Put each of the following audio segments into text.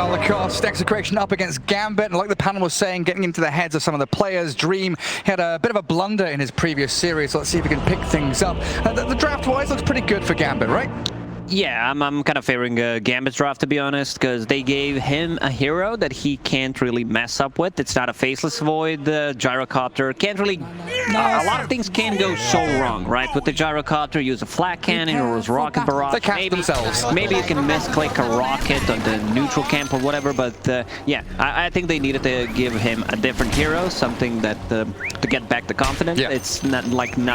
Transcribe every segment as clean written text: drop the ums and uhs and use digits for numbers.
Meanwhile, Lacoste, XctN up against Gambit, and like the panel was saying, getting into the heads of some of the players. Dream had a bit of a blunder in his previous series, so let's see if he can pick things up. The draft-wise looks pretty good for Gambit, right? Yeah, I'm kind of favoring Gambit's draft, to be honest, because they gave him a hero that he can't really mess up with. It's not a Faceless Void, Gyrocopter. Can't really... a lot of things can go so wrong, right? With the Gyrocopter, use a Flak Cannon or use Rocket Barrage. They catch themselves. Maybe you can misclick a Rocket on the neutral camp or whatever, but yeah, I think they needed to give him a different hero, something that to get back the confidence. Yeah. It's not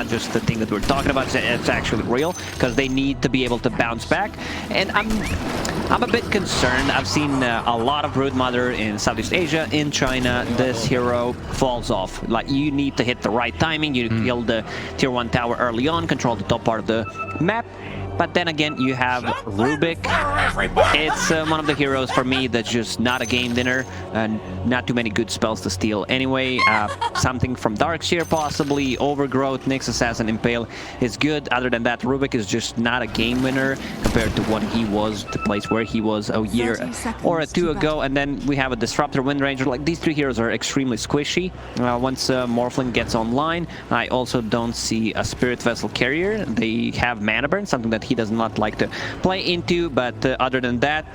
just the thing that we're talking about, it's actually real, because they need to be able to bounce back. And I'm a bit concerned. I've seen a lot of BRoodmother in Southeast Asia, in China. This hero falls off. Like, you need to hit the right timing. You kill the tier 1 tower early on, control the top part of the map. But then again, you have Rubik. It's one of the heroes for me that's just not a game winner, and not too many good spells to steal anyway. Something from Darkseer possibly, Overgrowth, Nyx Assassin, Impale is good. Other than that, Rubik is just not a game winner compared to what he was, the place where he was a year or two ago. And then we have a Disruptor, Windranger. Like, these three heroes are extremely squishy. Once Morphling gets online, I also don't see a Spirit Vessel carrier. They have Mana Burn, something that he does not like to play into, but other than that,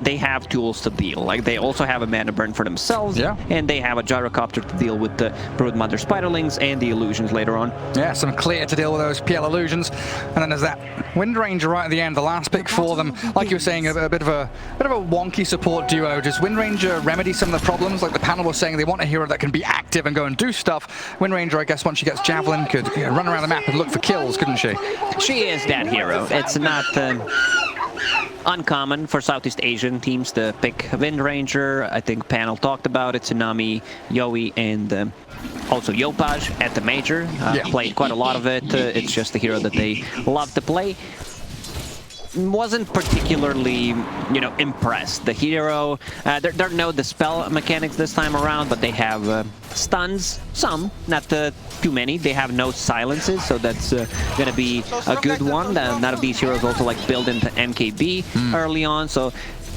they have tools to deal. Like, they also have a Mana Burn for themselves, yeah, and they have a Gyrocopter to deal with the BRoodmother Spiderlings and the illusions later on. Yeah, some clear to deal with those PL illusions, and then there's that Windranger right at the end, the last pick for them. Like you were saying, a bit of a wonky support duo. Does Windranger remedy some of the problems? Like the panel was saying, they want a hero that can be active and go and do stuff. Windranger, I guess, once she gets Javelin, could run around the map and look for kills, couldn't she? She is that hero. It's not uncommon for Southeast Asian teams to pick Windranger. I think panel talked about it. Tsunami, Yoi, and also Yopaj at the Major. Played quite a lot of it. It's just a hero that they love to play. Wasn't particularly, impressed. The hero, there are no dispel mechanics this time around, but they have stuns, some, not too many. They have no silences, so that's gonna be a good one. None of these heroes also like build into MKB early on, so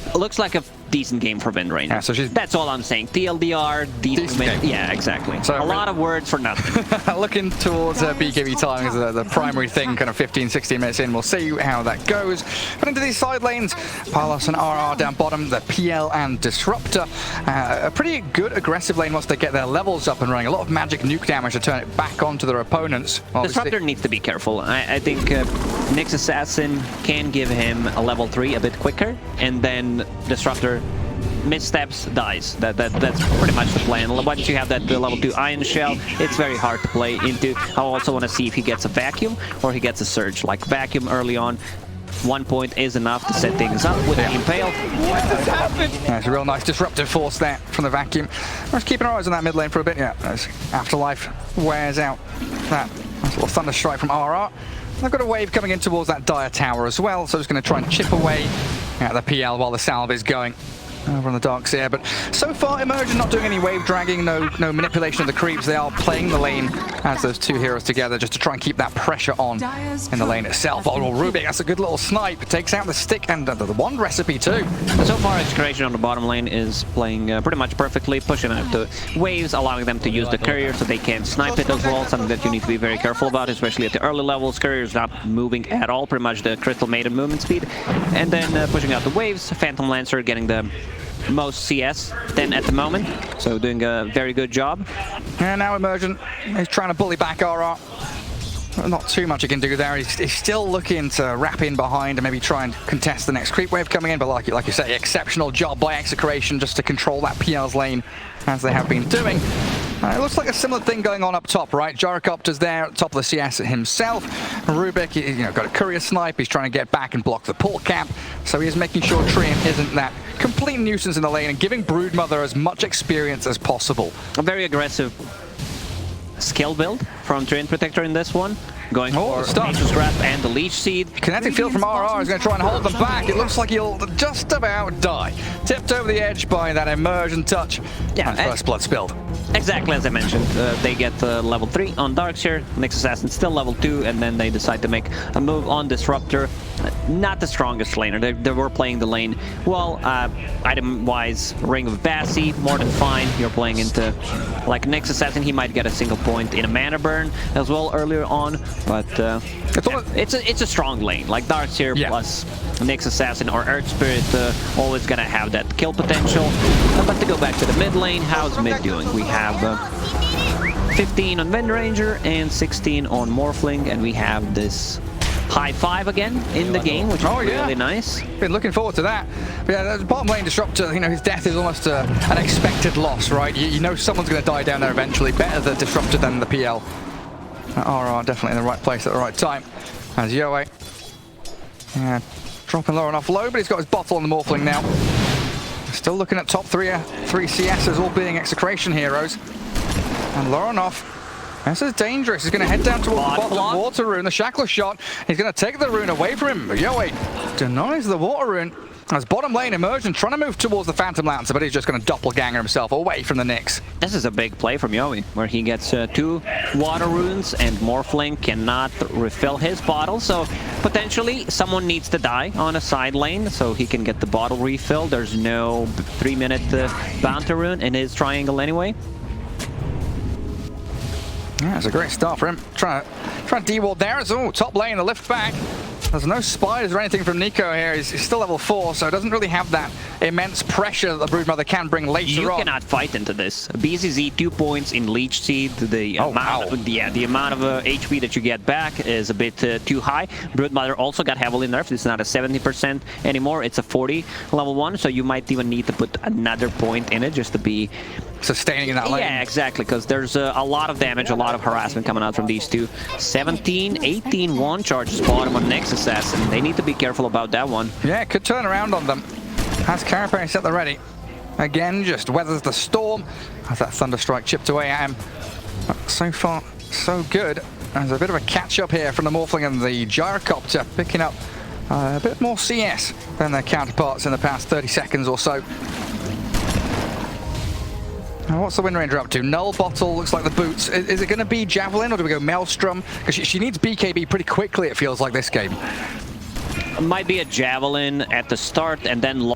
it looks like a decent game for Windranger. Yeah, so that's all I'm saying. TLDR, decent game. Yeah, exactly. So a lot of words for nothing. Looking towards BKB time is the primary thing, kind of 15, 16 minutes in. We'll see how that goes. But into these side lanes, Palos and RR down bottom, the PL and Disruptor. A pretty good aggressive lane once they get their levels up and running. A lot of magic nuke damage to turn it back onto their opponents. Disruptor needs to be careful. I think Nyx Assassin can give him a level 3 a bit quicker, and then Disruptor missteps, dies. That's pretty much the plan. Once you have that level 2 Iron Shell, it's very hard to play into. I also want to see if he gets a Vacuum or he gets a Surge. Like, Vacuum early on, 1 point is enough to set things up with the Impale. What just happened? That's a real nice disruptive force there from the Vacuum. Let's keep our eyes on that mid lane for a bit. Yeah, as Afterlife wears out that nice little Thunder Strike from RR. They've got a wave coming in towards that Dire Tower as well, so it's going to try and chip away at the PL while the salve is going over on the Darkseer. But so far, Emergent not doing any wave dragging, no manipulation of the creeps. They are playing the lane as those two heroes together just to try and keep that pressure on in the lane itself. Oh, Rubik, that's a good little snipe. Takes out the stick and the wand recipe too. So far, XctN on the bottom lane is playing pretty much perfectly, pushing out the waves, allowing them to use the courier so they can snipe it as well, something that you need to be very careful about, especially at the early levels. Courier's not moving at all, pretty much the Crystal Maiden movement speed. And then pushing out the waves, Phantom Lancer getting the most CS then at the moment, so doing a very good job. And now Emergent is trying to bully back RR. Not too much he can do there. He's still looking to wrap in behind and maybe try and contest the next creep wave coming in, but like you say, exceptional job by XctN just to control that PL's lane as they have been doing. It looks like a similar thing going on up top, right? Gyrocopter's there at the top of the CS himself. Rubik, got a courier snipe. He's trying to get back and block the port cap. So he is making sure Trian isn't that complete nuisance in the lane and giving BRoodmother as much experience as possible. A very aggressive skill build from Treant Protector in this one. Going for Nature's Grasp and the Leech Seed. Kinetic Field from RR is going to try and hold them back. It looks like he'll just about die. Tipped over the edge by that Immersion touch. Yeah, and first blood spilled. Exactly as I mentioned, they get level 3 on Darkseer, next Assassin still level 2, and then they decide to make a move on Disruptor. Not the strongest laner, they were playing the lane well, item-wise, Ring of Bassi, more than fine. You're playing into, like, next Assassin, he might get a single point in a mana burn as well earlier on, but it's a strong lane, like Darkseer plus next Assassin or Earth Spirit always gonna have that kill potential. But to go back to the mid lane, how's mid doing? We have 15 on Windranger and 16 on Morphling, and we have this high 5 again in the game, which is really nice. Been looking forward to that. But yeah, the bottom lane Disruptor, you know, his death is almost an expected loss, right? You know someone's going to die down there eventually. Better the Disruptor than the PL. RR definitely in the right place at the right time. As Yoe, dropping Lorenof low, but he's got his bottle on the Morphling now. Still looking at top 3 CSs, all being Execration heroes. And Lorenof, this is dangerous. He's going to head down towards the bottom water rune. The Shackler shot. He's going to take the rune away from him. Yoe denies the water rune. As bottom lane Immersion trying to move towards the Phantom Lancer, but he's just going to doppelganger himself away from the Nyx. This is a big play from Yoe, where he gets 2 water runes and Morphling cannot refill his bottle, so potentially someone needs to die on a side lane so he can get the bottle refilled. There's no 3-minute bounty rune in his triangle anyway. Yeah, it's a great start for him. Trying to de-ward there. It's top lane, the lift back. There's no spiders or anything from Nico here. He's still level 4, so it doesn't really have that immense pressure that the Broodmother can bring later on. You cannot fight into this. BZZ 2 points in Leech Seed. The amount of HP that you get back is a bit too high. Broodmother also got heavily nerfed. It's not a 70% anymore. It's a 40 level 1, so you might even need to put another point in it just to be sustaining in that lane. Yeah, exactly, because there's a lot of damage, a lot of harassment coming out from these two. 17, 18, 1 charges bottom on next Assassin. They need to be careful about that one. Yeah, it could turn around on them. Has Carapace at the ready. Again, just weathers the storm. Has that Thunderstrike chipped away at him. So far, so good. There's a bit of a catch-up here from the Morphling and the Gyrocopter, picking up a bit more CS than their counterparts in the past 30 seconds or so. And what's the Windranger up to? Null Bottle, looks like the boots. Is it going to be Javelin or do we go Maelstrom? Because she needs BKB pretty quickly, it feels like, this game. It might be a Javelin at the start and then...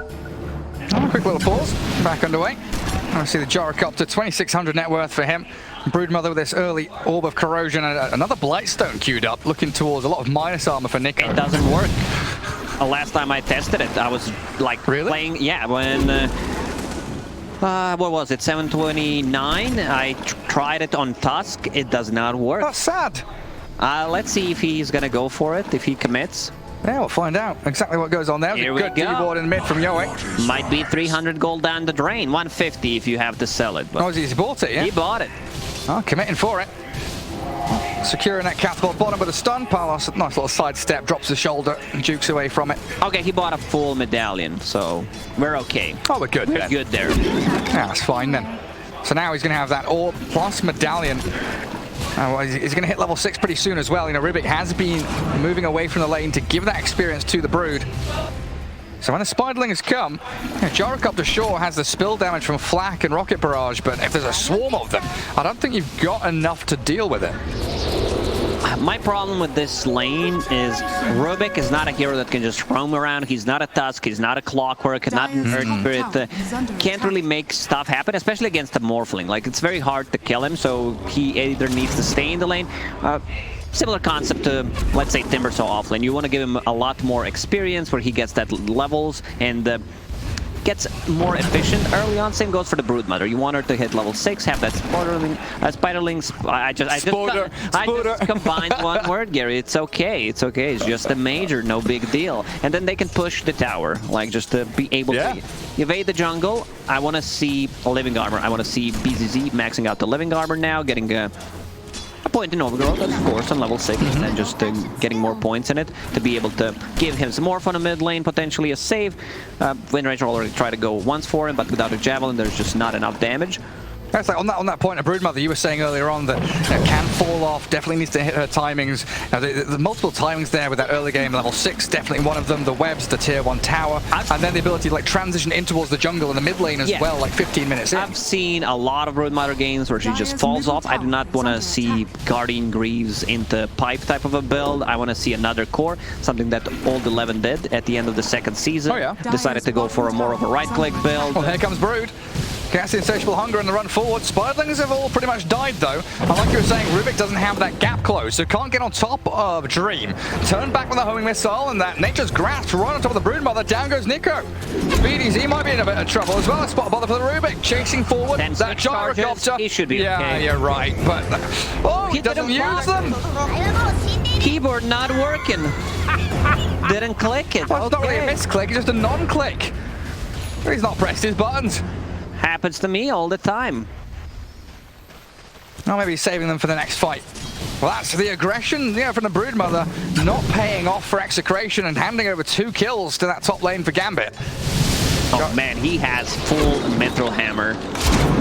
Quick little pause. Back underway. I see the Gyrocopter, 2,600 net worth for him. Broodmother with this early Orb of Corrosion and another Blightstone queued up, looking towards a lot of minus armor for Nico. It doesn't work. Last time I tested it, I was like playing... Yeah, when... what was it, 729? I tried it on Tusk, it does not work. That's sad. Let's see if he's gonna go for it, if he commits. Yeah, we'll find out exactly what goes on there. Here we good go. D-ward in mid from Yoe. Might be 300 gold down the drain, 150 if you have to sell it. But oh, he bought it, yeah? He bought it. Oh, committing for it. Securing that catapult bottom with a stun. Palos, nice little sidestep, drops the shoulder and jukes away from it. Okay, he bought a full medallion, so we're okay. Oh, we're good. We're good there. Yeah, that's fine then. So now he's going to have that orb plus medallion. Well, he's going to hit level 6 pretty soon as well. You know, Rubik has been moving away from the lane to give that experience to the Brood. So when the Spiderlings come, Gyrocopter sure has the spill damage from Flak and Rocket Barrage, but if there's a swarm of them, I don't think you've got enough to deal with it. My problem with this lane is Rubik is not a hero that can just roam around. He's not a Tusk, he's not a Clockwork, not an Earth Spirit. Can't really make stuff happen, especially against a Morphling. Like, it's very hard to kill him, so he either needs to stay in the lane. Similar concept to, let's say, Timbersaw offlane. You want to give him a lot more experience where he gets that levels and gets more efficient early on. Same goes for the Broodmother. You want her to hit level 6, have that Spiderlings. I just combined one word, Gary. It's okay. It's okay. It's just a major, no big deal. And then they can push the tower, like just to be able to evade the jungle. I want to see a Living Armor. I want to see BZZ maxing out the Living Armor now, getting a point in Overgrowth, of course, on level 6, and just getting more points in it to be able to give him some more fun on mid lane, potentially a save. Windranger already tried to go once for him, but without a Javelin, there's just not enough damage. That's like on that point of BRoodmother, you were saying earlier on that can fall off, definitely needs to hit her timings. The multiple timings there with that early game, level 6, definitely one of them. The webs, the tier 1 tower, and then the ability to like transition in towards the jungle and the mid lane as well, like 15 minutes in. I've seen a lot of BRoodmother games where she just falls off. I do not want to see Guardian Greaves into pipe type of a build. I want to see another core, something that Old 11 did at the end of the second season. Oh, yeah. Decided to go for a more of a right-click build. Well, here comes Brood. Cast the insatiable hunger and the run forward. Spiderlings have all pretty much died though. And like you were saying, Rubik doesn't have that gap close, so can't get on top of Dream. Turn back with a homing missile, and that Nature's Grasp right on top of the BRoodmother. Down goes Nico. BDZ might be in a bit of trouble as well. A spot bother for the Rubik. Chasing forward. That gyrocopter. He should be yeah, okay. You're right. But oh, he doesn't use them. Keyboard not working. Didn't click it. Well, it's not really a misclick, it's just a non-click. He's not pressed his buttons. Happens to me all the time. Oh, maybe he's saving them for the next fight. Well, that's the aggression, from the BRoodmother, not paying off for Execration and handing over 2 kills to that top lane for Gambit. Oh man, he has full Mental Hammer.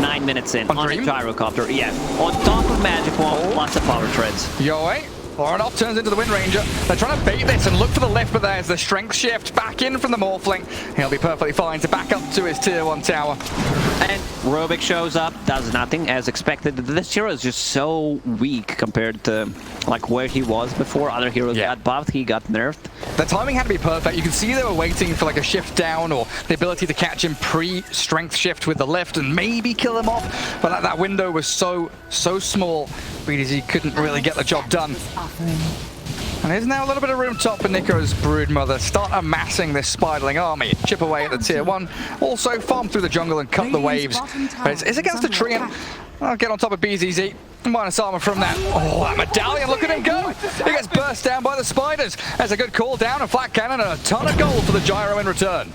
9 minutes in on the gyrocopter. Yeah, on top of Magic Wand, lots of power treads. Yo, Lorenof turns into the Wind Ranger. They're trying to bait this and look for the lift, but there's the strength shift back in from the Morphling. He'll be perfectly fine to back up to his tier 1 tower. And Rubik shows up, does nothing as expected. This hero is just so weak compared to like where he was before. Other heroes got buffed, he got nerfed. The timing had to be perfect. You can see they were waiting for like a shift down or the ability to catch him pre-strength shift with the lift and maybe kill him off. But that window was so small, BDZ couldn't really get the job done. And there's now a little bit of room top for Nico's BRoodmother. Start amassing this Spiderling army. Chip away at the tier 1. Also farm through the jungle and cut the waves. But it's against the tree, and I'll get on top of BZZ. Minus armor from that. Oh, that medallion, look at him go! He gets burst down by the spiders. There's a good call down, a flat cannon, and a ton of gold for the gyro in return.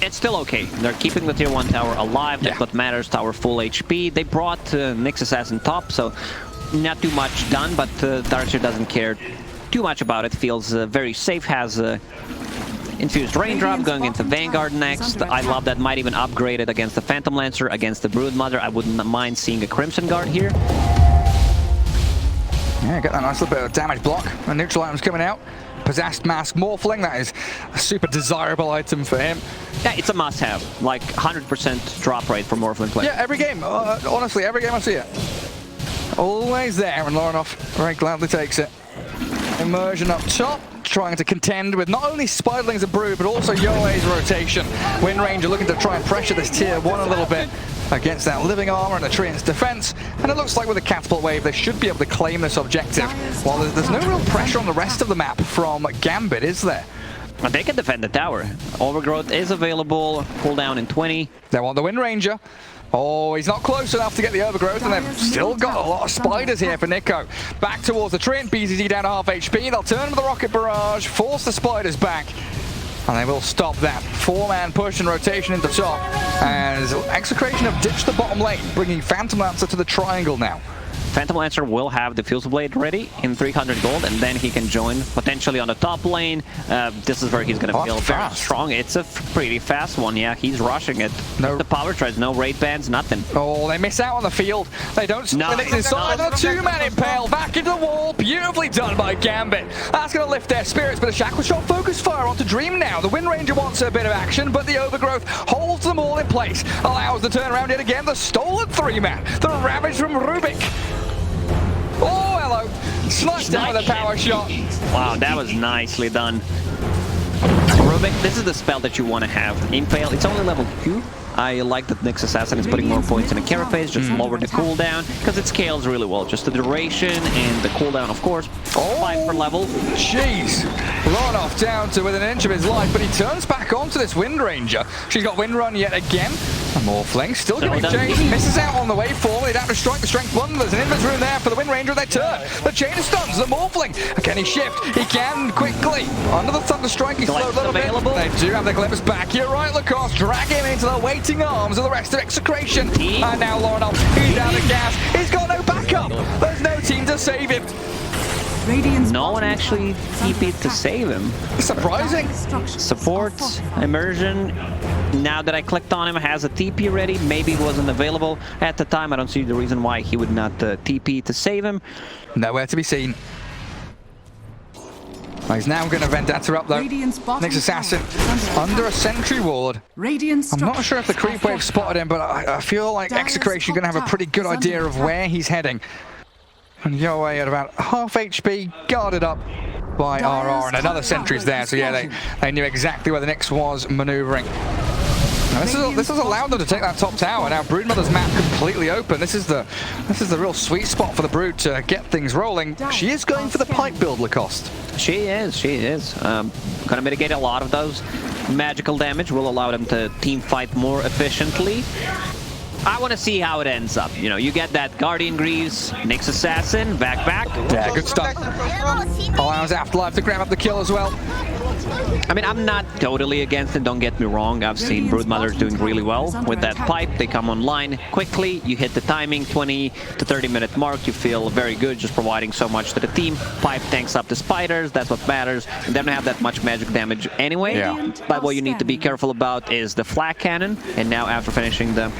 It's still okay. They're keeping the tier 1 tower alive. That's what matters. Tower full HP. They brought Nyx Assassin top, so not too much done, but Darkseer doesn't care too much about it. Feels very safe, has infused raindrop going into Vanguard next. I love that. Might even upgrade it against the Phantom Lancer, against the BRoodmother. I wouldn't mind seeing a Crimson Guard here. Yeah, get that nice little bit of damage block. The neutral item's coming out. Possessed Mask Morphling, that is a super desirable item for him. Yeah, it's a must-have. Like 100% drop rate for Morphling play. Yeah, every game. Honestly, every game I see it. Always there, and Lorenof very gladly takes it. Immersion up top, trying to contend with not only Spiderlings and Brood, but also Yoe's rotation. Wind Ranger looking to try and pressure this tier 1 a little bit against that living armor and the Treant's defense. And it looks like with a catapult wave, they should be able to claim this objective. While there's no real pressure on the rest of the map from Gambit, is there? They can defend the tower. Overgrowth is available, cooldown in 20. They want the Wind Ranger. Oh, he's not close enough to get the overgrowth, and they've still got a lot of spiders here for Nico. Back towards the Treant, BZZ down to half HP. They'll turn with the Rocket Barrage, force the spiders back, and they will stop that 4-man push and rotation into top, as Execration have ditched the bottom lane, bringing Phantom Lancer to the triangle now. Phantom Lancer will have the Fusel Blade ready in 300 gold, and then he can join potentially on the top lane. This is where he's going to feel very strong. It's a pretty fast one, yeah. He's rushing it. No, the power treads, no raid bans, nothing. Oh, they miss out on the field. They don't. Inside the 2-man impale back into the wall. Beautifully done by Gambit. That's going to lift their spirits, but a Shackle Shot focus fire onto Dream now. The Wind Ranger wants a bit of action, but the overgrowth holds them all in place. Allows the turnaround yet again. The stolen 3-man. The ravage from Rubik. Oh, hello. Sliced down with a power shot. Wow, that was nicely done. Rubik, this is the spell that you want to have. Impale, it's only level 2. I like that Nyx Assassin is putting more points in the carapace, just lower the cooldown, because it scales really well. Just the duration and the cooldown, of course. 5 per level. Jeez. Lorenof down to within an inch of his life, but he turns back onto this Wind Ranger. She's got Wind Run yet again. A Morphling still giving chase. Misses out on the waveform. They'd have to strike the strength button. There's an invis room there for the Wind Ranger. They turn. The chain of stuns. The Morphling. Can he shift? He can quickly. Under the Thunder Strike. He's slowed a little bit. They do have the glimpse back. You're right, Lacoste. Drag him into the waiting arms of the rest of Execration. And now Lorenof. He's out of gas. He's got no backup. There's no team to save him. No one actually TP'd to save him. Surprising. Support, immersion. now that I clicked on him, has a TP ready. Maybe he wasn't available at the time. I don't see the reason why he would not TP to save him. Nowhere to be seen. He's now going to Vendetta up though. Next assassin under a sentry ward. I'm not sure if the creep wave spotted him, but I feel like XctN going to have a pretty good idea of where he's heading. And Yoe at about half HP, guarded up by RR, and another sentry's there. So yeah, they knew exactly where the Nyx was maneuvering. Now, this has allowed them to take that top tower. Now BRoodmother's map completely open. This is the real sweet spot for the Brood to get things rolling. She is going for the pipe build, Lacoste. She is. Gonna mitigate a lot of those magical damage. Will allow them to team fight more efficiently. I want to see how it ends up. You know, you get that Guardian Greaves, Nyx Assassin, back. Yeah, good stuff. Allows Afterlife to grab up the kill as well. I mean, I'm not totally against it, don't get me wrong. I've seen BRoodmother doing really well with that pipe. They come online quickly, you hit the timing, 20 to 30 minute mark, you feel very good just providing so much to the team. Pipe tanks up the spiders, that's what matters. And they don't have that much magic damage anyway. Yeah. But what you need to be careful about is the flak cannon. And now after finishing the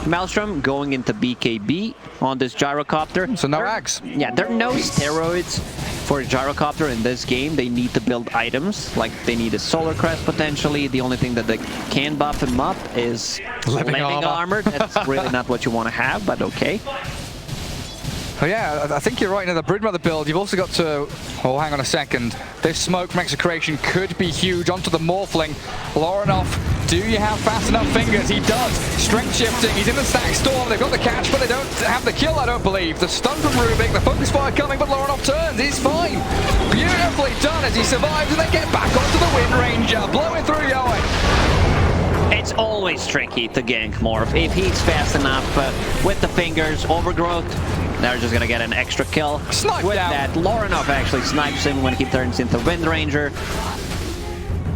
Maelstrom, going into BKB on this gyrocopter. So no ags. Yeah, there are no steroids for a gyrocopter in this game. They need to build items, like they need a solar crest potentially. The only thing that they can buff him up is living armor. That's really not what you want to have, but okay. Oh yeah, I think you're right. In the BRoodmother build, you've also got to... Oh, hang on a second. This smoke from XctN could be huge onto the Morphling. Lorenof, do you have fast enough fingers? He does. Strength shifting. He's in the stack storm. They've got the catch, but they don't have the kill, I don't believe. The stun from Rubik, the focus fire coming, but Lorenof turns. He's fine. Beautifully done as he survives, and they get back onto the Wind Ranger, blowing through Yoe. It's always tricky to gank Morph. If he's fast enough with the fingers, overgrowth, they're just gonna get an extra kill. Sniped with out. That, Lorenof actually snipes him when he turns into Wind Ranger.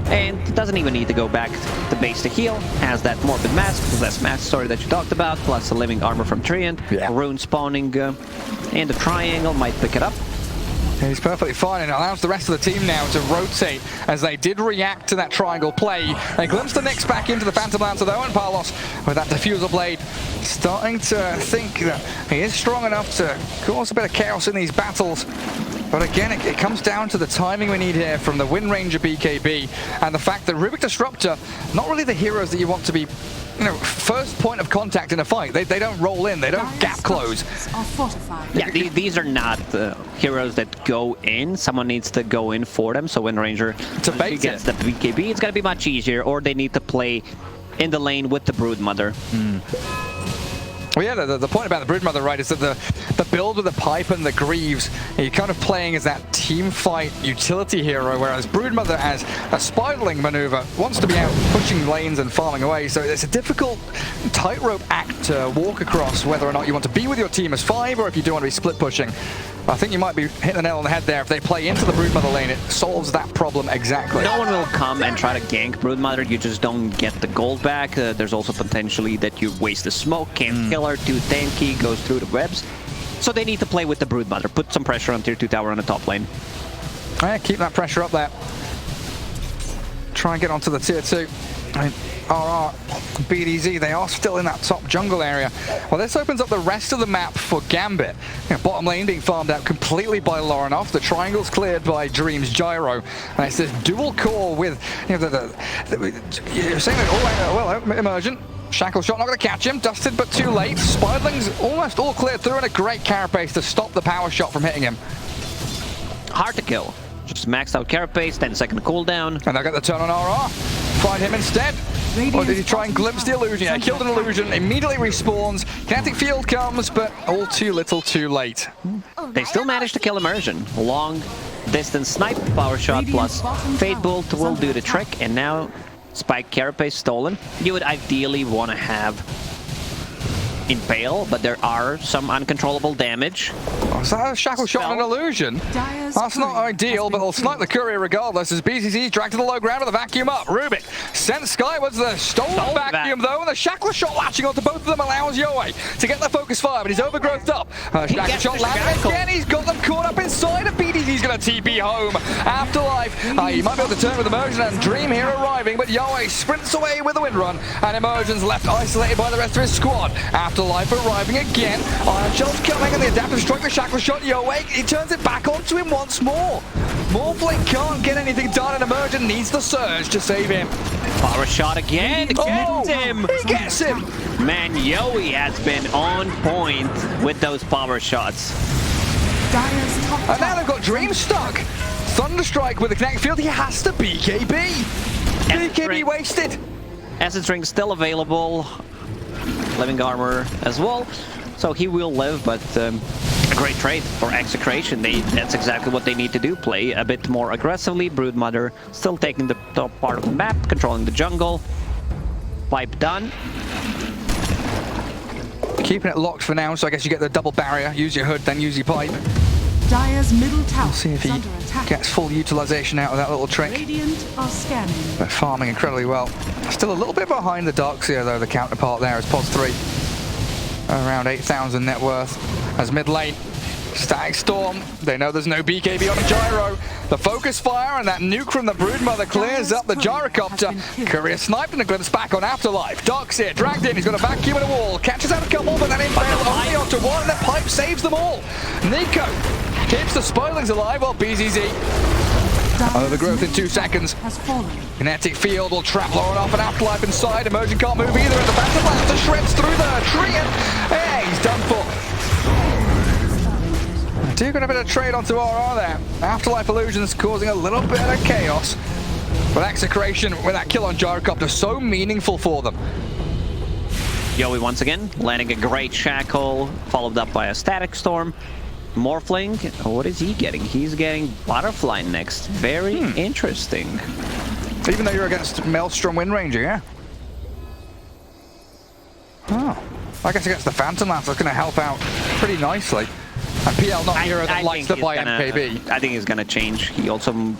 And doesn't even need to go back to base to heal. Has that Morbid Mask, possessed mask story that you talked about, plus the living armor from Treant. Yeah. Rune spawning in the triangle might pick it up. He's perfectly fine, and it allows the rest of the team now to rotate as they did react to that triangle play. They glimpse the Nyx back into the Phantom Lancer though, and Palos with that Diffusal Blade starting to think that he is strong enough to cause a bit of chaos in these battles. But again, it comes down to the timing we need here from the Wind Ranger BKB and the fact that Rubik Disruptor, not really the heroes that you want to be, you know, first point of contact in a fight. They don't roll in, they don't gap close. Yeah, these are not heroes that go in. Someone needs to go in for them. So when Ranger gets the BKB, it's gonna be much easier, or they need to play in the lane with the BRoodmother. Well, yeah, the point about the BRoodmother, right, is that the build with the pipe and the Greaves, you're kind of playing as that team fight utility hero, whereas BRoodmother, as a spiraling maneuver, wants to be out pushing lanes and farming away. So it's a difficult tightrope act to walk across, whether or not you want to be with your team as 5 or if you do want to be split pushing. I think you might be hitting the nail on the head there. If they play into the BRoodmother lane, it solves that problem exactly. No one will come and try to gank BRoodmother. You just don't get the gold back. There's also potentially that you waste the smoke, can't kill her, too tanky, goes through the webs. So they need to play with the BRoodmother. Put some pressure on tier 2 tower on the top lane. Yeah, keep that pressure up there. Try and get onto the tier 2. I mean, RR, BDZ, they are still in that top jungle area. Well, this opens up the rest of the map for Gambit. You know, bottom lane being farmed out completely by Lorenof. The triangle's cleared by Dream's Gyro. And it's this dual core with, you know, you're saying that, oh, well, Emergent. Shackle shot, not going to catch him. Dusted, but too late. Spiderling's almost all cleared through, and a great carapace to stop the power shot from hitting him. Hard to kill. Just maxed out carapace, 10-second cooldown. And they'll get the turn on RR. Find him instead. Or did he try and glimpse the illusion? Yeah, killed an illusion, immediately respawns. Kinetic field comes, but all too little too late. They still managed to kill Immersion. Long distance snipe, power shot plus Fade Bolt will do the trick. And now Spike Carapace stolen. You would ideally want to have Impale, but there are some uncontrollable damage. Oh, is that a shackle shot and an illusion? That's not ideal, but they'll snipe the courier regardless as BCC's dragged to the low ground with a vacuum up. Rubik sent skyward the stolen vacuum though, and the shackle shot latching onto both of them allows Yoe to get the focus fire, but he's overgrowthed up. Shackle shot landing again, he's got them caught up inside, and BDC's going gonna TP home. Afterlife, you might be able to turn with Immersion and Dream here arriving, but Yowie sprints away with the wind run, and Immersion's left isolated by the rest of his squad. Afterlife arriving again. Iron Shell's coming, and the adaptive strike, the shackle shot. Yowie, he turns it back onto him once more. Morphling can't get anything done, and Immersion needs the surge to save him. Power shot again. Gets him. He gets him. Man, Yowie has been on point with those power shots. And now they've got Dream stuck. Thunderstrike with the connect field. He has to BKB. BKB wasted. Essence Ring still available. Living armor as well. So he will live, but a great trade for XctN. That's exactly what they need to do. Play a bit more aggressively. BRoodmother still taking the top part of the map, controlling the jungle. Pipe done. Keeping it locked for now, so I guess you get the double barrier. Use your hood, then use your pipe. Dire's middle tower We'll see if he gets full utilization out of that little trick. Radiant are scanning. But farming incredibly well. Still a little bit behind the Darkseer though, the counterpart there is Pos 3. Around 8,000 net worth. As mid lane, Static Storm. They know there's no BKB on a gyro. The focus fire and that nuke from the BRoodmother clears up the gyrocopter. Courier sniped and a glimpse back on Afterlife. Darkseer dragged in, he's got a vacuum in a wall. Catches out a couple, but then impaled only onto one, and the pipe saves them all. Nico keeps the spoilings alive while BZZ overgrowth in 2 seconds. Kinetic field will trap Lorenof and Afterlife inside. Immersion can't move either, and the Phantom Blaster shreds through the tree, and yeah, he's done for. Do got a bit of trade onto RR there. Afterlife Illusions causing a little bit of chaos. But XctN with that kill on Gyrocopter, so meaningful for them. Yowie once again, landing a great shackle, followed up by a Static Storm. Morphling, what is he getting? He's getting Butterfly next. Very interesting. Even though you're against Maelstrom Wind Ranger, yeah? Oh. I guess against the Phantom Lance, that's going to help out pretty nicely. And PL not a hero that likes to buy MKB. I think he's going to change. He also,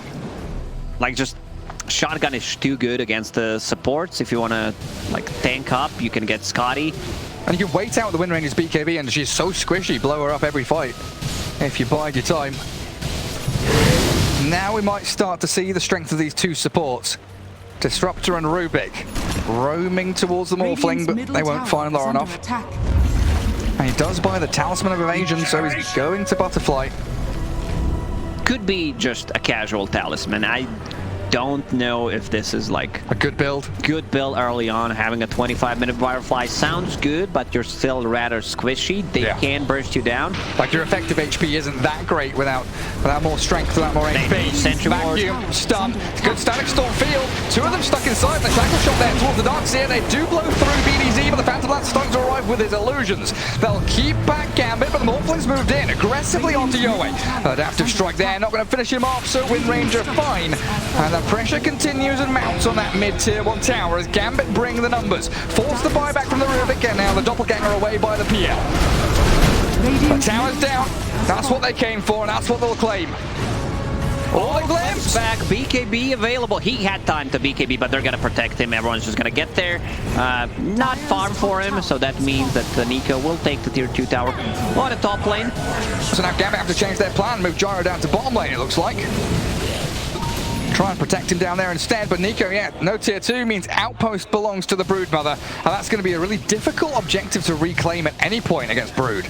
like, just shotgun is too good against the supports. If you want to, like, tank up, you can get Scotty. And you can wait out the Wind Ranger's BKB, and she's so squishy, blow her up every fight if you bide your time. Now we might start to see the strength of these 2 supports. Disruptor and Rubik roaming towards the Morphling, but they won't find Lorenof. And he does buy the Talisman of Evasion, so he's going to Butterfly. Could be just a casual Talisman. I don't know if this is like a good build. Good build early on. Having a 25-minute Firefly sounds good, but you're still rather squishy. They can burst you down. Like your effective HP isn't that great without more strength, without more HP. Vacuum, stun, good Static Storm field. 2 of them stuck inside. The shackle shot there towards the Darkseer. They do blow through BDZ, but the Phantom Lance starting to arrive with his illusions. They'll keep back Gambit, but the Morphling's moved in aggressively onto Yowie. Adaptive strike there, not going to finish him off, so Wind Ranger fine. And the pressure continues and mounts on that mid-tier 1 tower as Gambit bring the numbers. Force the buyback from the Rubik, and now the Doppelganger away by the PL. The tower's down. That's what they came for, and that's what they'll claim. All the glimpse. Back, BKB available. He had time to BKB, but they're going to protect him. Everyone's just going to get there. Not farm for him, so that means that Nico will take the tier 2 tower on the top lane. So now Gambit have to change their plan, move Gyro down to bottom lane, it looks like. Try and protect him down there instead, but Nico, no tier 2 means Outpost belongs to the BRoodmother, and that's going to be a really difficult objective to reclaim at any point against Brood.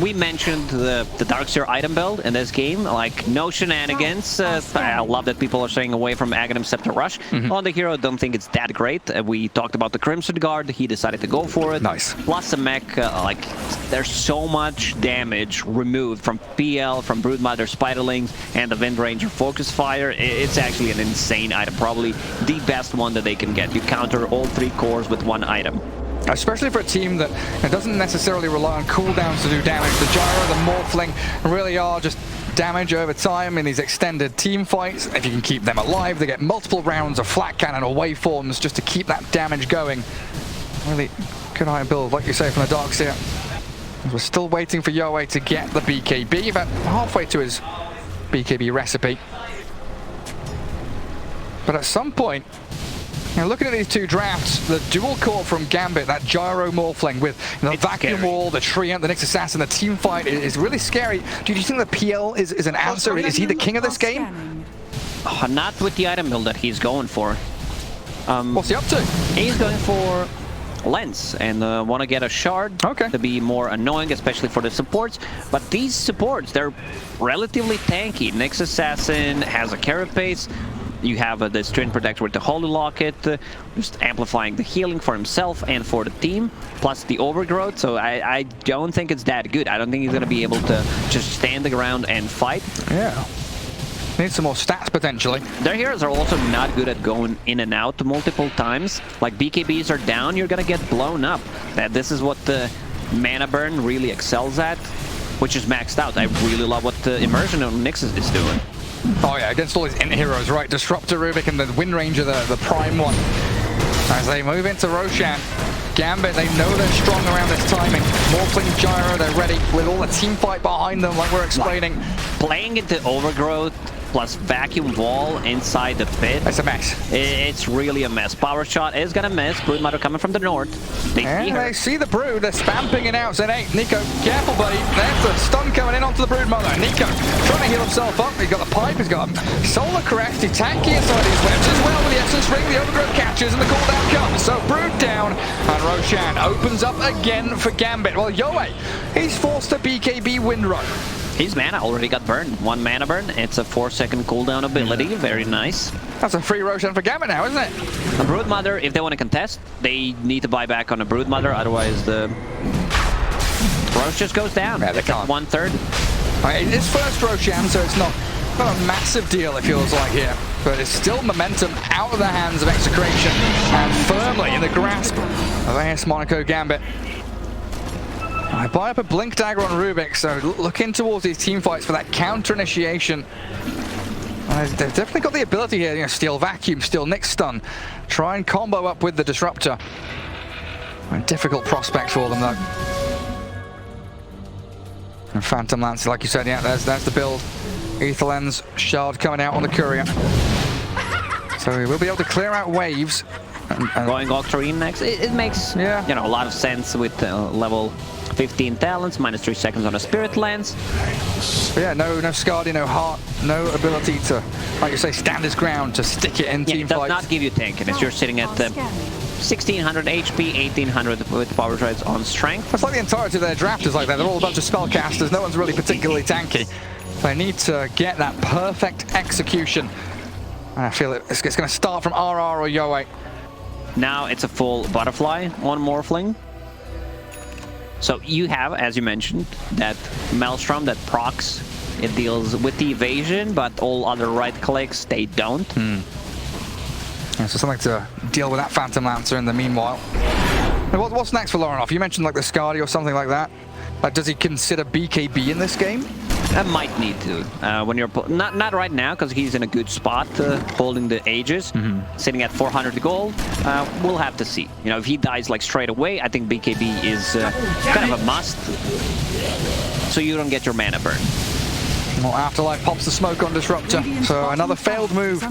We mentioned the Darkseer item build in this game, like no shenanigans. I love that people are staying away from Aghanim Scepter Rush. On the hero, I don't think it's that great. We talked about the Crimson Guard, he decided to go for it. Nice. Plus the mech, like, there's so much damage removed from PL, from BRoodmother Spiderlings, and the Wind Ranger Focus Fire. It's actually an insane item, probably the best one that they can get. You counter all 3 cores with 1 item. Especially for a team that doesn't necessarily rely on cooldowns to do damage. The Gyro, the Morphling really are just damage over time in these extended team fights. If you can keep them alive, they get multiple rounds of flat cannon or waveforms just to keep that damage going. Really good iron build, like you say, from the Darkseer. We're still waiting for Yowie to get the BKB, but halfway to his BKB recipe. But at some point, Now, looking at these two drafts, the dual core from Gambit, that Gyro Morphling with the vacuum scary. wall, the Treant, the Nyx Assassin, the team fight is really scary. Do you think the PL is an answer? Is he the king of this game? Not with the item build that he's going for. What's he up to? He's going for Lens and want to get a shard to be more annoying, especially for the supports. But these supports, they're relatively tanky. Nyx Assassin has a carapace. You have the Strand Protector with the Holy Locket, just amplifying the healing for himself and for the team, plus the Overgrowth. So I don't think it's that good. I don't think he's going to be able to just stand the ground and fight. Yeah. Need some more stats, potentially. Their heroes are also not good at going in and out multiple times. Like, BKBs are down, you're going to get blown up. This is what the mana burn really excels at, which is maxed out. I really love what the Immersion on Nyx is doing. Oh yeah, against all these int heroes, right? Disruptor, Rubik, and the Wind Ranger, the prime one. As they move into Roshan, Gambit, they know they're strong around this timing. Morphling, Gyro, they're ready with all the team fight behind them, like we're explaining. Playing into Overgrowth plus vacuum wall inside the pit. It's a mess. It's really a mess. Power shot is gonna miss. BRoodmother coming from the north. They see the Brood. They're spamping it out. Saying, hey, Nico, careful, buddy. There's the stun coming in onto the BRoodmother. Nico trying to heal himself up. He's got the pipe. He's got Solar Crest. He's tanky inside his webs as well with the Essence Ring. The Overgrowth catches and the cooldown comes. So Brood down and Roshan opens up again for Gambit. Well, Yoei, he's forced to BKB Windrun. His mana already got burned. 1 mana burn. It's a 4-second cooldown ability. Very nice. That's a free Roshan for Gambit now, isn't it? A BRoodmother, if they want to contest, they need to buy back on a BRoodmother. Otherwise, the Rosh just goes down. Yeah, they can't. 1/3. Right, it's first Roshan, so it's not a massive deal, it feels like here. But it's still momentum out of the hands of Execration and firmly in the grasp of AS Monaco Gambit. I buy up a Blink Dagger on Rubik, so looking towards these team fights for that counter initiation. They've definitely got the ability here, you know, steal Vacuum, steal Nyx Stun, try and combo up with the Disruptor. A difficult prospect for them, though. And Phantom Lance, like you said, yeah, there's the build. Ether Lens, Shard coming out on the Courier. So we will be able to clear out waves. And Going Octarine next, it makes you know, a lot of sense with level 15 talents, -3 seconds on a Spirit Lance. But yeah, no Skadi, no heart, no ability to, like you say, stand his ground, to stick it in team fights. It does fights. not give you tankiness. You're sitting at 1600 HP, 1800 with power treads on strength. It's like the entirety of their draft is like that. They're all a bunch of spellcasters. No one's really particularly tanky. They need to get that perfect execution. And I feel it's going to start from RR or Yoei. Now it's a full butterfly on Morphling. So you have, as you mentioned, that Maelstrom that procs. It deals with the evasion, but all other right clicks, they don't. Yeah, so something to deal with that Phantom Lancer in the meanwhile. Now, what's next for Lorenof? You mentioned like the Skadi or something like that. Like, does he consider BKB in this game? I might need to when you're not right now, because he's in a good spot holding the Aegis, sitting at 400 gold. We'll have to see. You know, if he dies like straight away, I think BKB is kind of a must, so you don't get your mana burn. Well, Afterlife pops the smoke on Disruptor, so another failed move.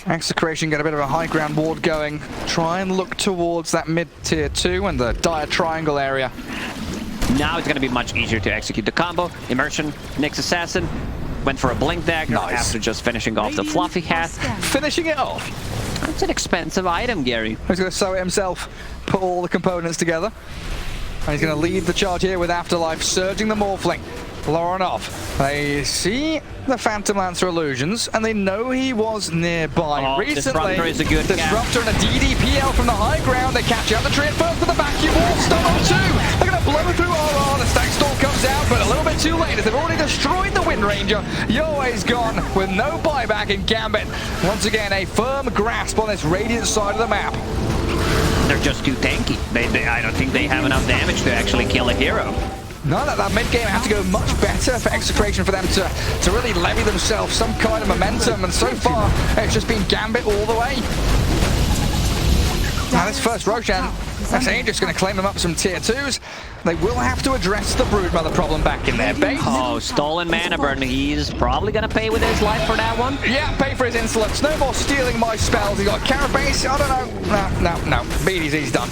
Execration get a bit of a high ground ward going. Try and look towards that mid-tier 2 and the dire triangle area. Now it's going to be much easier to execute the combo. Immersion, Nyx Assassin, went for a Blink Dagger after just finishing off the Fluffy Hat. Finishing it off. That's an expensive item, Gary. He's going to sew it himself, put all the components together. And he's going to lead the charge here with Afterlife, surging the Morphling. Lorenof. They see the Phantom Lancer illusions, and they know he was nearby recently. Disruptor is a good Disruptor and a DDPL from the high ground. They catch out the tree at first with the vacuum wall. Stun on 2. They're going to blow through RR. The stack stall comes out, but a little bit too late as they've already destroyed the Wind Ranger. Yoei's gone with no buyback in Gambit. Once again, a firm grasp on this Radiant side of the map. They're just too tanky. I don't think they have enough damage to actually kill a hero. No, that mid-game had to go much better for Execration for them to really levy themselves some kind of momentum, and so far it's just been Gambit all the way. Now this first Roshan, that's just going to claim them up some tier 2s. They will have to address the Broodmother problem back in their base. Oh, stolen mana burn. He's probably going to pay with his life for that one. Yeah, pay for his insolence. No more stealing my spells. He's got a carapace. I don't know. No. BDZ's done.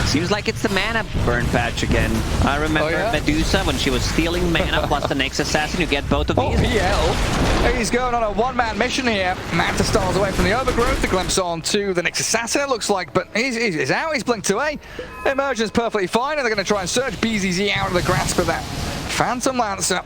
Seems like it's the mana burn patch again. I remember Medusa when she was stealing mana plus the next assassin. You get both of these. PL. He's going on a one-man mission here. Manta styles away from the overgrowth. The glimpse on to the next assassin, it looks like, but he's out. He's blinked away. Immersion's perfectly fine, and they're going to try and surge BZZ out of the grasp of that Phantom Lancer.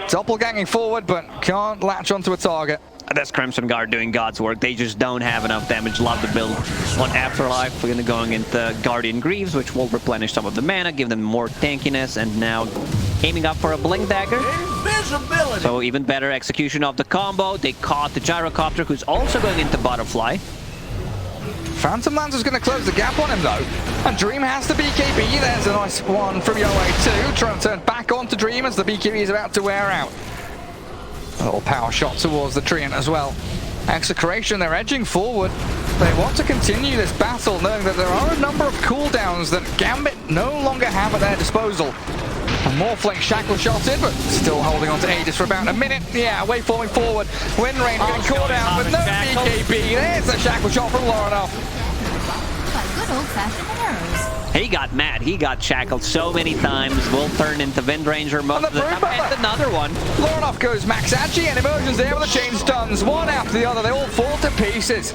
Doppelganging forward, but can't latch onto a target. That's Crimson Guard doing God's work. They just don't have enough damage. Love the build on Afterlife. We're going into Guardian Greaves, which will replenish some of the mana, give them more tankiness, and now aiming up for a Blink Dagger. Invisibility. So even better execution of the combo. They caught the Gyrocopter, who's also going into Butterfly. Phantom Lancer's going to close the gap on him, though. And Dream has the BKB. There's a nice one from Yoa2. Trying to turn back onto Dream as the BKB is about to wear out. A little power shot towards the Treant as well. XctN, they're edging forward. They want to continue this battle, knowing that there are a number of cooldowns that Gambit no longer have at their disposal. A Morphling shackle shot in, but still holding on to Aegis for about a minute. Yeah, waveforming forward. Wind Ranger getting caught out with no BKB. There's the shackle shot from Lorenof. Good old-fashioned arrows. He got mad. He got shackled so many times. Will turn into Wind Ranger most of the time. And another one. Lorenof goes max Agi, and Immersion's there with the chain stuns. One after the other. They all fall to pieces.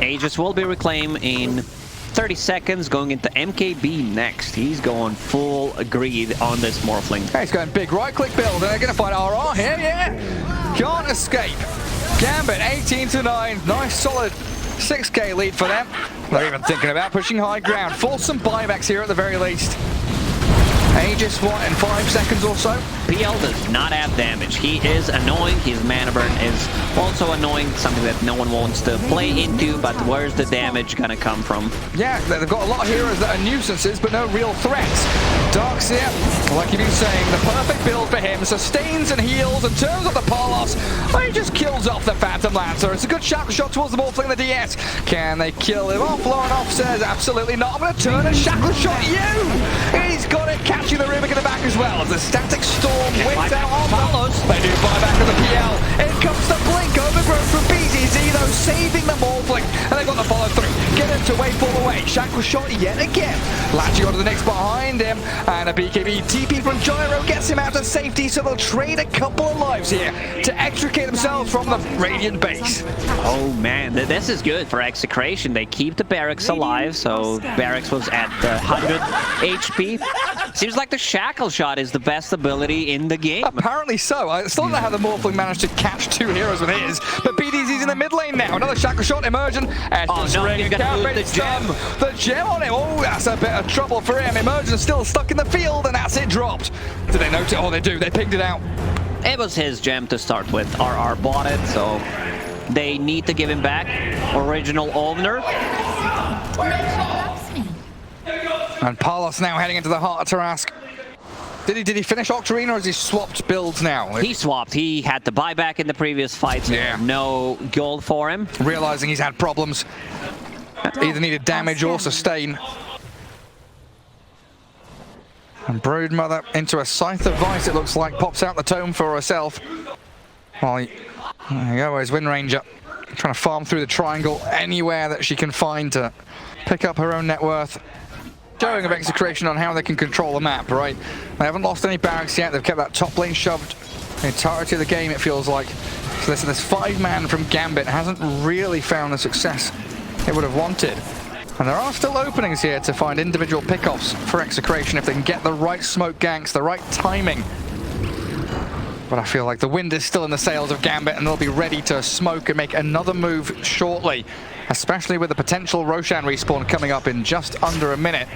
Aegis will be reclaimed in 30 seconds, going into MKB next. He's going full greed on this Morphling. He's going big right-click build, and they're going to find RR here, yeah. Can't escape. Gambit, 18-9. Nice, solid 6k lead for them. They're even thinking about pushing high ground. Force some buybacks here at the very least. Aegis, what, in 5 seconds or so? PL does not have damage. He is annoying. His mana burn is also annoying. Something that no one wants to play into, but where's the damage gonna come from? Yeah, they've got a lot of heroes that are nuisances, but no real threats. Darkseer, like you've been saying, the perfect build for him. Sustains and heals and turns up the Palos. He just kills off the Phantom Lancer. It's a good shackle shot towards the Morphling in the DS. Can they kill him off? Lorenof says absolutely not. I'm going to turn and shackle shot you. He's got it, catching the Rubik in the back as well. As the Static Storm wins out on Palos. They do buyback with the PL. In comes the Blink overgrowth from BZZ, though, saving the Morphling. And they've got the follow through. Get him to waveform away. Shackle shot yet again. Latching onto the next behind him. And a BKB TP from Gyro gets him out to safety, so they'll trade a couple of lives here to extricate themselves from the Radiant base. Oh man, this is good for XctN. They keep the Barracks alive, so Barracks was at 100 HP. Seems like the shackle shot is the best ability in the game. Apparently so. I still don't know how the Morphling managed to catch 2 heroes with his, but BDZ's in the mid lane now. Another shackle shot, Immersion. And oh no, he's gonna lose the gem. The gem on him. Oh, that's a bit of trouble for him. Immersion's still stuck in the field, and that's it dropped. Did they note it? Oh, they do. They pinged it out. It was his gem to start with. RR bought it, so they need to give him back. Original owner. And Palos now heading into the heart of Tarask. Did he finish Octarine, or has he swapped builds now? He swapped. He had to buy back in the previous fight, so no gold for him. Realizing he's had problems. Either needed damage or sustain. And Broodmother into a Scythe of Vice, it looks like, pops out the tome for herself. Well, there you go, where's Wind Ranger? Trying to farm through the triangle anywhere that she can find to pick up her own net worth. Showing of XctN on how they can control the map, right? They haven't lost any barracks yet. They've kept that top lane shoved the entirety of the game, it feels like. So this 5-man from Gambit hasn't really found the success it would have wanted. And there are still openings here to find individual pickoffs for XctN if they can get the right smoke ganks, the right timing. But I feel like the wind is still in the sails of Gambit, and they'll be ready to smoke and make another move shortly, especially with the potential Roshan respawn coming up in just under a minute.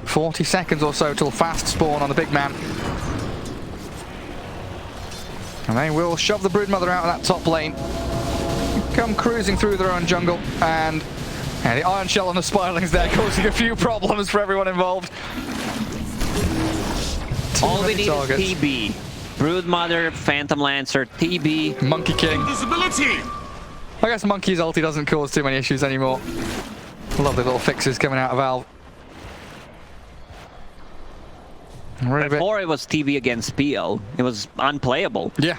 40 seconds or so till fast spawn on the big man. And they will shove the Broodmother out of that top lane. Come cruising through their own jungle, and the Iron Shell on the Spirelings there causing a few problems for everyone involved. All we need is TB. Broodmother, Phantom Lancer, TB. Monkey King. Invisibility. I guess Monkey's ulti doesn't cause too many issues anymore. Lovely little fixes coming out of Valve. Before it was TV against PL, it was unplayable. Yeah.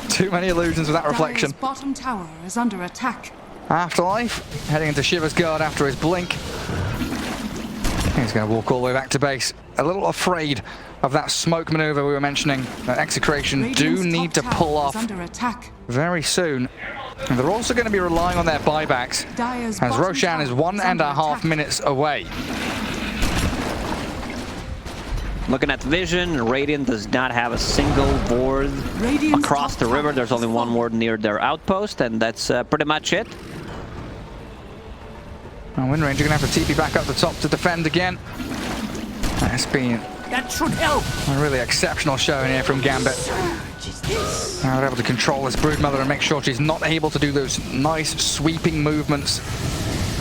Too many illusions with that reflection. Dire's bottom tower is under attack. Afterlife, heading into Shiva's guard after his blink. He's going to walk all the way back to base. A little afraid of that smoke maneuver we were mentioning that XctN do need to pull off very soon. And they're also going to be relying on their buybacks as Roshan is 1.5 minutes away. Looking at the vision, Radiant does not have a single ward across the river. There's only one ward near their outpost, and that's pretty much it. Wind Ranger going to have to TP back up the top to defend again. That's been That should help. a really exceptional showing here from Gambit. Now they're able to control this Broodmother and make sure she's not able to do those nice sweeping movements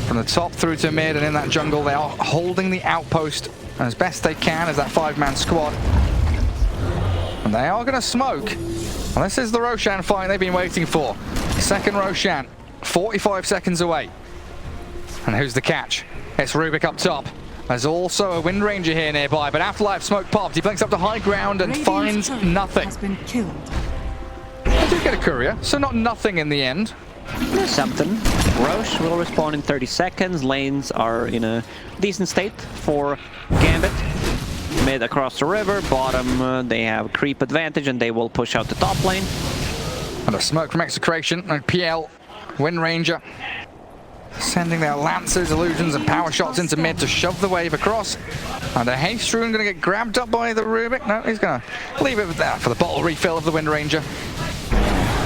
from the top through to mid, and in that jungle they are holding the outpost as best they can as that 5-man squad. And they are going to smoke. And this is the Roshan fight they've been waiting for. Second Roshan, 45 seconds away. And who's the catch? It's Rubik up top. There's also a Wind Ranger here nearby, but Afterlife smoke popped. He blinks up to high ground and finds nothing. Has been killed. I do get a courier, so not nothing in the end. There's something. Roche will respawn in 30 seconds. Lanes are in a decent state for Gambit. Mid across the river, bottom they have creep advantage and they will push out the top lane. And a smoke from XctN and PL, Wind Ranger, sending their Lancers, Illusions and power shots into mid to shove the wave across. And a Haste Rune going to get grabbed up by the Rubik. No, he's going to leave it there for the bottle refill of the Wind Ranger.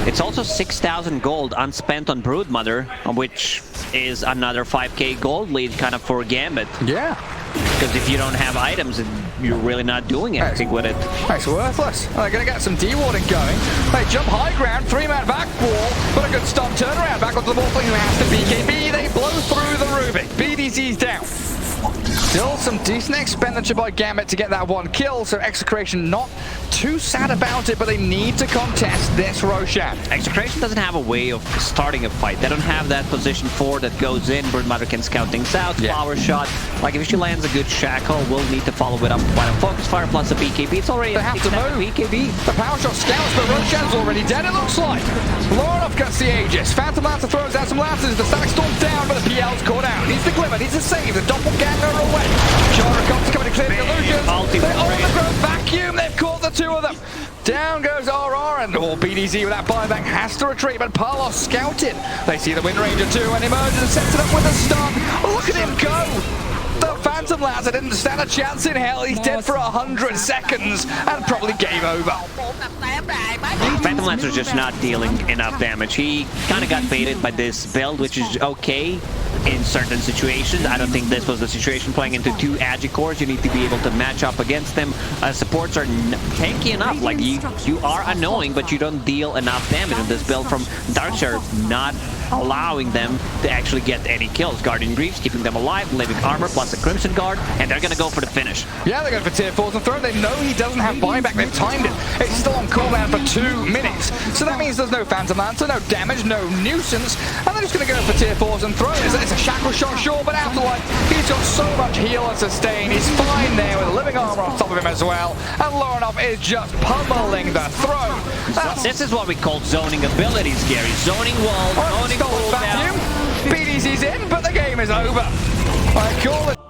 It's also 6,000 gold unspent on Broodmother, which is another 5k gold lead kind of for Gambit. Yeah. Because if you don't have items, you're really not doing anything with it. It's worthless. They're going to get some dewarding going. They jump high ground, 3-man back wall, but a good stop turnaround back onto the Morphling who has to BKB. They blow through the Rubik. BDC's down. Still some decent expenditure by Gambit to get that one kill, so XctN not too sad about it, but they need to contest this Roshan. XctN doesn't have a way of starting a fight. They don't have that position 4 that goes in. Broodmother can scout things out, power shot. Like if she lands a good shackle, we'll need to follow it up by a focus fire plus a BKB. It's already they have to move. BKB. The power shot scouts, but Roshan's already dead, it looks like. Lorenof gets the Aegis. Phantom Lancer throws out some Lancers. The Static Storm's down, but the PL's caught out. Needs the Glimmer, needs to save. The Doppelganger away. Sharakov's coming to clear the illusions. They're on the ground vacuum. They've caught the two of them. Down goes RR, and BDZ with that buyback has to retreat, but Parlos scouted. They see the Wind Ranger too, and emerges and sets it up with a stun. Look at him go. The Phantom Lancer didn't stand a chance in hell. He's dead for 100 seconds and probably game over. Phantom Lancer's just not dealing enough damage. He kind of got baited by this build, which is okay in certain situations. I don't think this was the situation. Playing into 2 Agi cores, you need to be able to match up against them. Supports are tanky enough. Like you are annoying, but you don't deal enough damage. And this build from Darkshire not allowing them to actually get any kills. Guardian Greaves keeping them alive, living armor plus a Crimson Guard, and they're gonna go for the finish. Yeah, they're going for tier 4s and throw. They know he doesn't have buyback. They've timed it. It's still on cooldown for 2 minutes. So that means there's no Phantom Lancer, no damage, no nuisance. And they're just going to go for tier 4s and throws. It's a shackle shot, sure, but Afterlife, he's got so much heal and sustain. He's fine there with living armor on top of him as well. And Lorenof is just pummeling the throw. This is what we call zoning abilities, Gary. Zoning wall, zoning cooldown. BDC's in, but the game is over. I call it.